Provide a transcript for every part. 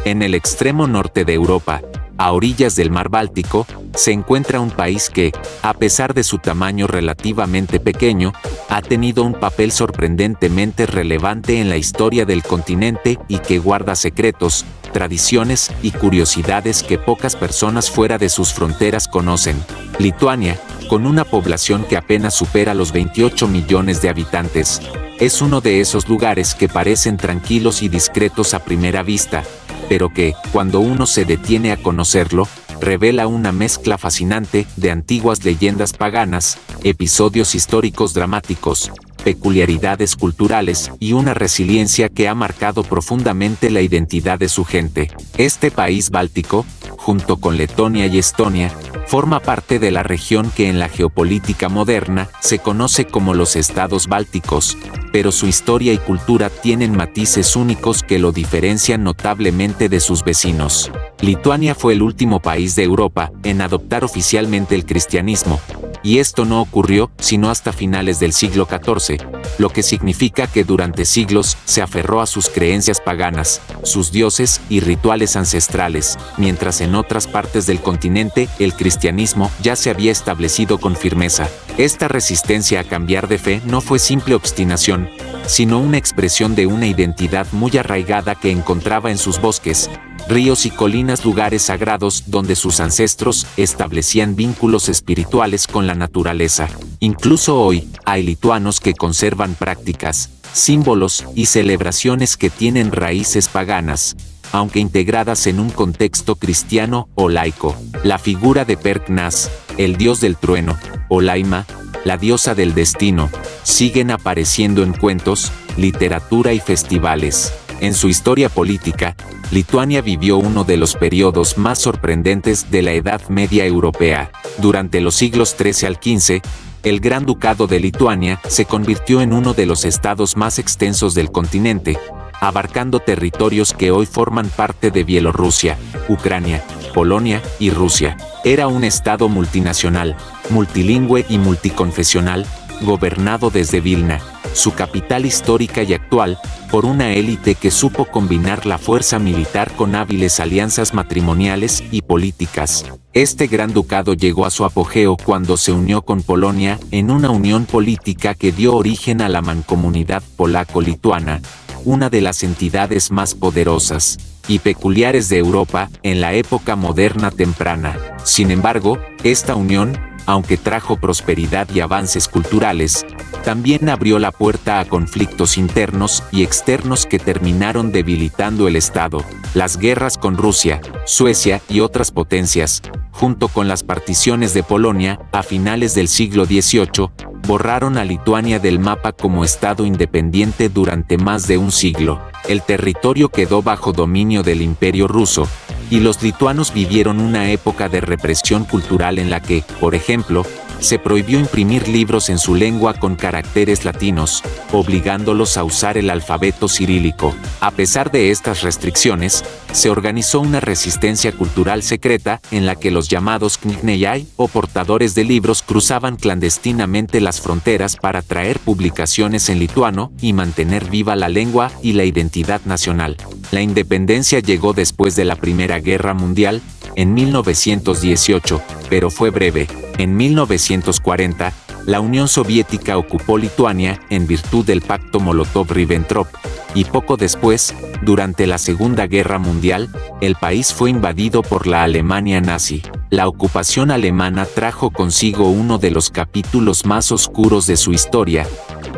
En el extremo norte de Europa, a orillas del mar Báltico, se encuentra un país que, a pesar de su tamaño relativamente pequeño, ha tenido un papel sorprendentemente relevante en la historia del continente y que guarda secretos, tradiciones y curiosidades que pocas personas fuera de sus fronteras conocen. Lituania, con una población que apenas supera los 28 millones de habitantes, es uno de esos lugares que parecen tranquilos y discretos a primera vista, pero que, cuando uno se detiene a conocerlo, revela una mezcla fascinante de antiguas leyendas paganas, episodios históricos dramáticos, peculiaridades culturales y una resiliencia que ha marcado profundamente la identidad de su gente. Este país báltico, junto con Letonia y Estonia, forma parte de la región que en la geopolítica moderna se conoce como los Estados Bálticos, pero su historia y cultura tienen matices únicos que lo diferencian notablemente de sus vecinos. Lituania fue el último país de Europa en adoptar oficialmente el cristianismo, y esto no ocurrió sino hasta finales del siglo XIV, lo que significa que durante siglos se aferró a sus creencias paganas, sus dioses y rituales ancestrales, mientras en otras partes del continente el cristianismo ya se había establecido con firmeza. Esta resistencia a cambiar de fe no fue simple obstinación, sino una expresión de una identidad muy arraigada que encontraba en sus bosques, ríos y colinas, lugares sagrados donde sus ancestros establecían vínculos espirituales con la naturaleza. Incluso hoy, hay lituanos que conservan prácticas, símbolos y celebraciones que tienen raíces paganas, aunque integradas en un contexto cristiano o laico. La figura de Perknas, el dios del trueno, o Laima, la diosa del destino, siguen apareciendo en cuentos, literatura y festivales. En su historia política, Lituania vivió uno de los periodos más sorprendentes de la Edad Media europea. Durante los siglos XIII al XV, el Gran Ducado de Lituania se convirtió en uno de los estados más extensos del continente, abarcando territorios que hoy forman parte de Bielorrusia, Ucrania, Polonia y Rusia. Era un estado multinacional, multilingüe y multiconfesional, gobernado desde Vilna, su capital histórica y actual, por una élite que supo combinar la fuerza militar con hábiles alianzas matrimoniales y políticas. Este gran ducado llegó a su apogeo cuando se unió con Polonia en una unión política que dio origen a la Mancomunidad Polaco-Lituana, una de las entidades más poderosas y peculiares de Europa en la época moderna temprana. Sin embargo, esta unión, aunque trajo prosperidad y avances culturales, también abrió la puerta a conflictos internos y externos que terminaron debilitando el Estado. Las guerras con Rusia, Suecia y otras potencias, junto con las particiones de Polonia a finales del siglo XVIII, borraron a Lituania del mapa como Estado independiente durante más de un siglo. El territorio quedó bajo dominio del Imperio ruso, y los lituanos vivieron una época de represión cultural en la que, por ejemplo, se prohibió imprimir libros en su lengua con caracteres latinos, obligándolos a usar el alfabeto cirílico. A pesar de estas restricciones, se organizó una resistencia cultural secreta en la que los llamados knyghai, o portadores de libros, cruzaban clandestinamente las fronteras para traer publicaciones en lituano y mantener viva la lengua y la identidad nacional. La independencia llegó después de la Primera Guerra Mundial, en 1918, pero fue breve. En 1940, la Unión Soviética ocupó Lituania en virtud del Pacto Molotov-Ribbentrop, y poco después, durante la Segunda Guerra Mundial, el país fue invadido por la Alemania nazi. La ocupación alemana trajo consigo uno de los capítulos más oscuros de su historia,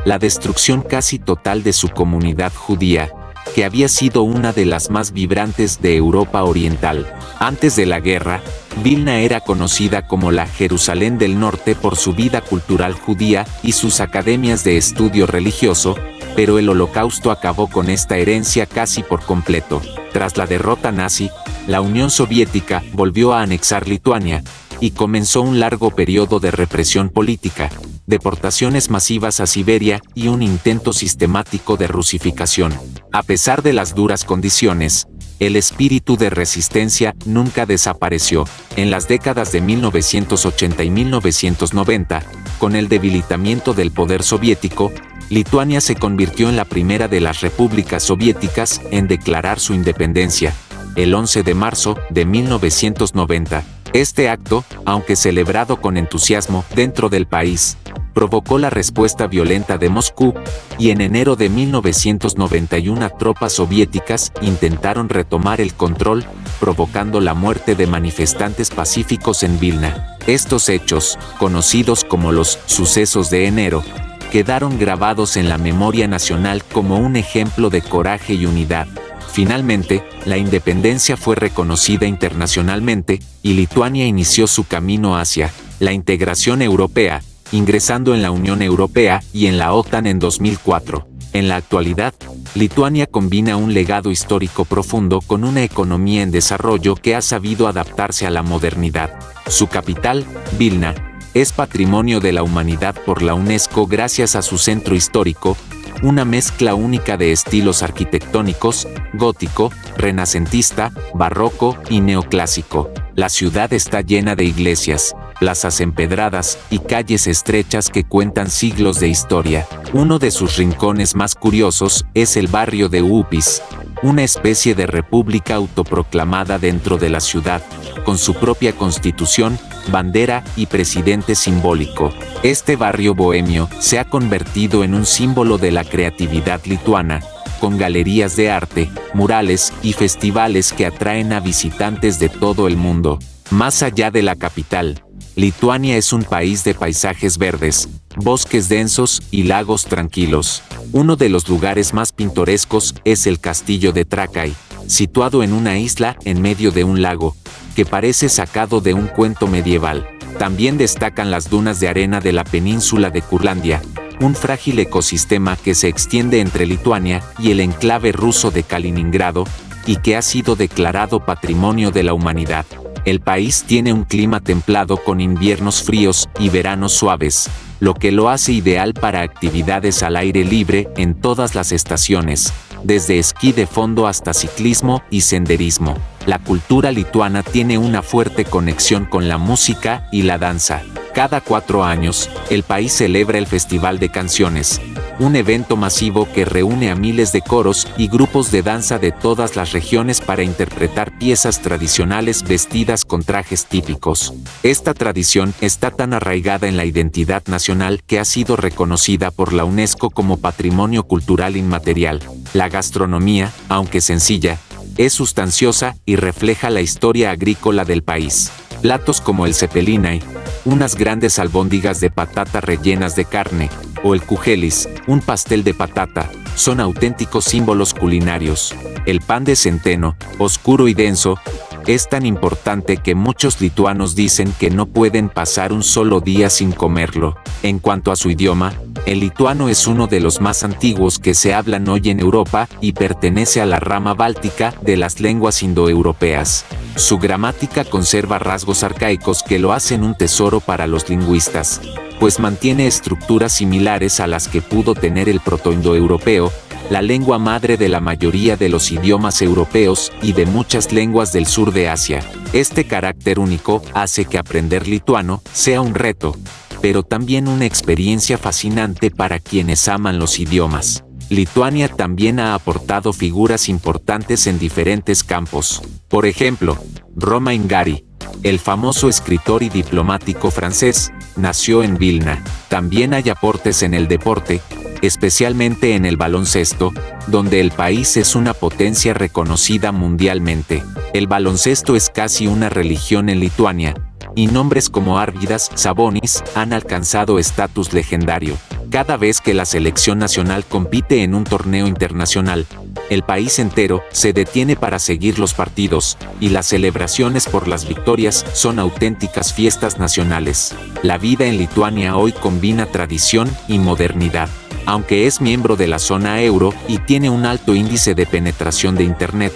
la destrucción casi total de su comunidad judía, que había sido una de las más vibrantes de Europa Oriental. Antes de la guerra, Vilna era conocida como la Jerusalén del Norte por su vida cultural judía y sus academias de estudio religioso, pero el Holocausto acabó con esta herencia casi por completo. Tras la derrota nazi, la Unión Soviética volvió a anexar Lituania, y comenzó un largo periodo de represión política, deportaciones masivas a Siberia y un intento sistemático de rusificación. A pesar de las duras condiciones, el espíritu de resistencia nunca desapareció. En las décadas de 1980 y 1990, con el debilitamiento del poder soviético, Lituania se convirtió en la primera de las repúblicas soviéticas en declarar su independencia, el 11 de marzo de 1990. Este acto, aunque celebrado con entusiasmo dentro del país, provocó la respuesta violenta de Moscú, y en enero de 1991 tropas soviéticas intentaron retomar el control, provocando la muerte de manifestantes pacíficos en Vilna. Estos hechos, conocidos como los sucesos de enero, quedaron grabados en la memoria nacional como un ejemplo de coraje y unidad. Finalmente, la independencia fue reconocida internacionalmente, y Lituania inició su camino hacia la integración europea, ingresando en la Unión Europea y en la OTAN en 2004. En la actualidad, Lituania combina un legado histórico profundo con una economía en desarrollo que ha sabido adaptarse a la modernidad. Su capital, Vilna, es Patrimonio de la Humanidad por la UNESCO gracias a su centro histórico, una mezcla única de estilos arquitectónicos, gótico, renacentista, barroco y neoclásico. La ciudad está llena de iglesias, plazas empedradas y calles estrechas que cuentan siglos de historia. Uno de sus rincones más curiosos es el barrio de Upis, una especie de república autoproclamada dentro de la ciudad, con su propia constitución, bandera y presidente simbólico. Este barrio bohemio se ha convertido en un símbolo de la creatividad lituana, con galerías de arte, murales y festivales que atraen a visitantes de todo el mundo. Más allá de la capital, Lituania es un país de paisajes verdes, bosques densos y lagos tranquilos. Uno de los lugares más pintorescos es el castillo de Trakai, situado en una isla en medio de un lago, que parece sacado de un cuento medieval. También destacan las dunas de arena de la península de Curlandia, un frágil ecosistema que se extiende entre Lituania y el enclave ruso de Kaliningrado, y que ha sido declarado Patrimonio de la Humanidad. El país tiene un clima templado con inviernos fríos y veranos suaves, lo que lo hace ideal para actividades al aire libre en todas las estaciones, desde esquí de fondo hasta ciclismo y senderismo. La cultura lituana tiene una fuerte conexión con la música y la danza. Cada 4 años, el país celebra el Festival de Canciones, un evento masivo que reúne a miles de coros y grupos de danza de todas las regiones para interpretar piezas tradicionales vestidas con trajes típicos. Esta tradición está tan arraigada en la identidad nacional que ha sido reconocida por la UNESCO como Patrimonio Cultural Inmaterial. La gastronomía, aunque sencilla, es sustanciosa y refleja la historia agrícola del país. Platos como el cepelinai, unas grandes albóndigas de patata rellenas de carne, o el kuchelis, un pastel de patata, son auténticos símbolos culinarios. El pan de centeno, oscuro y denso, es tan importante que muchos lituanos dicen que no pueden pasar un solo día sin comerlo. En cuanto a su idioma, el lituano es uno de los más antiguos que se hablan hoy en Europa y pertenece a la rama báltica de las lenguas indoeuropeas. Su gramática conserva rasgos arcaicos que lo hacen un tesoro para los lingüistas, pues mantiene estructuras similares a las que pudo tener el protoindoeuropeo, la lengua madre de la mayoría de los idiomas europeos y de muchas lenguas del sur de Asia. Este carácter único hace que aprender lituano sea un reto, pero también una experiencia fascinante para quienes aman los idiomas. Lituania también ha aportado figuras importantes en diferentes campos. Por ejemplo, Romain Gary, el famoso escritor y diplomático francés, nació en Vilna. También hay aportes en el deporte, especialmente en el baloncesto, donde el país es una potencia reconocida mundialmente. El baloncesto es casi una religión en Lituania, y nombres como Arvydas Sabonis han alcanzado estatus legendario. Cada vez que la selección nacional compite en un torneo internacional, el país entero se detiene para seguir los partidos, y las celebraciones por las victorias son auténticas fiestas nacionales. La vida en Lituania hoy combina tradición y modernidad. Aunque es miembro de la zona euro y tiene un alto índice de penetración de Internet,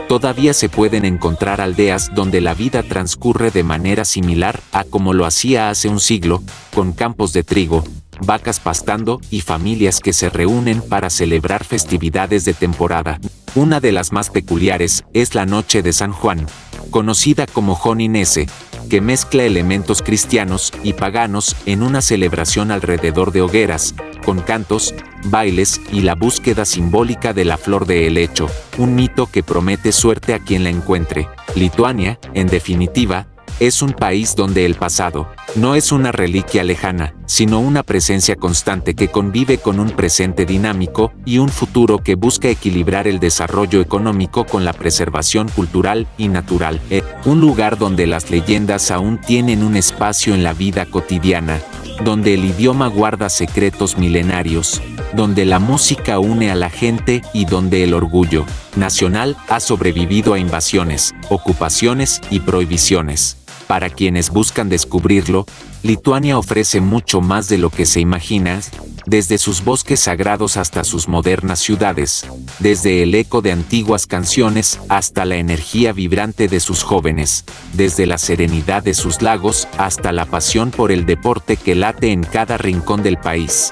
todavía se pueden encontrar aldeas donde la vida transcurre de manera similar a como lo hacía hace un siglo, con campos de trigo, vacas pastando y familias que se reúnen para celebrar festividades de temporada. Una de las más peculiares es la Noche de San Juan, conocida como Joninese, que mezcla elementos cristianos y paganos en una celebración alrededor de hogueras, con cantos, bailes y la búsqueda simbólica de la flor de helecho, un mito que promete suerte a quien la encuentre. Lituania, en definitiva, es un país donde el pasado no es una reliquia lejana, sino una presencia constante que convive con un presente dinámico y un futuro que busca equilibrar el desarrollo económico con la preservación cultural y natural. Un lugar donde las leyendas aún tienen un espacio en la vida cotidiana, donde el idioma guarda secretos milenarios, donde la música une a la gente y donde el orgullo nacional ha sobrevivido a invasiones, ocupaciones y prohibiciones. Para quienes buscan descubrirlo, Lituania ofrece mucho más de lo que se imagina, desde sus bosques sagrados hasta sus modernas ciudades, desde el eco de antiguas canciones hasta la energía vibrante de sus jóvenes, desde la serenidad de sus lagos hasta la pasión por el deporte que late en cada rincón del país.